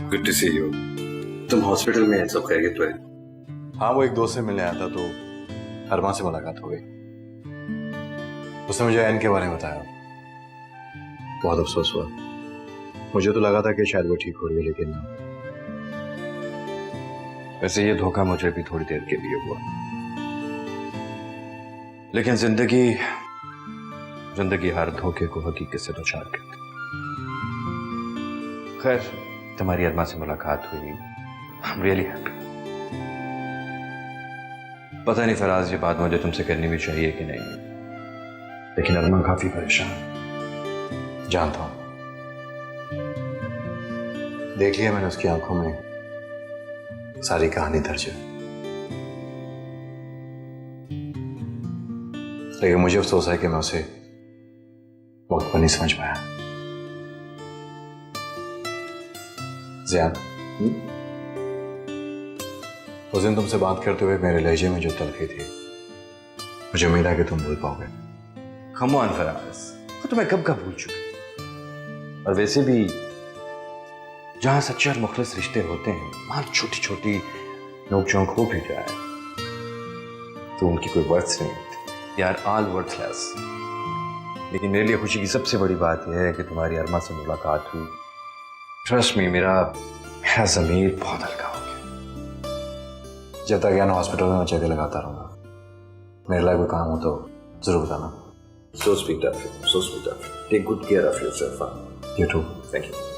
Good to see you. तुम hospital में सब खैरियत तो है? हाँ, वो एक दोस्त से मिलने आया था तो अरमा से मुलाकात हो गई। उसने मुझे एन के बारे में बताया। बहुत अफसोस हुआ। मुझे तो लगा था कि शायद वो ठीक हो रही है, लेकिन वैसे ये धोखा मुझे भी थोड़ी देर के लिए हुआ। लेकिन जिंदगी हर धोखे को हकीकत से दो चार करती। खैर, तुम्हारी अरमा से मुलाकात हुई। I am really happy. पता नहीं फराज, ये बात मुझे तुमसे करनी भी चाहिए कि नहीं, लेकिन अरमा काफी परेशान, जानता हूं। देख लिया मैंने उसकी आंखों में सारी कहानी दर्ज है, लेकिन मुझे अफसोस है कि मैं उसे वक्त पर नहीं समझ पाया। ज़ियान, उस दिन तुमसे बात करते हुए मेरे लहजे में जो तलखी थी, मुझे उम्मीद है कि तुम भूल पाओगे। कम ऑन फराज, तो तुम्हें कब भूल चुके। और वैसे भी जहां सच्चे और मुखलिस रिश्ते होते हैं, वहां छोटी छोटी नोक-झोंक हो भी जाए तो उनकी कोई वर्थ नहीं होती। यार, ऑल वर्थलेस। लेकिन मेरे लिए खुशी की सबसे बड़ी बात यह है कि तुम्हारी अरमा से मुलाकात हुई। ट्रस्ट मी, मेरा ज़मीर बहुत हल्का हो गया। जब तक यानी हॉस्पिटल में मैं चेक लगाता रहूंगा। मेरे लिए कोई काम हो तो जरूर बताना। So sweet of you. So sweet of you. Take good care of yourself. Huh? You too. Thank you.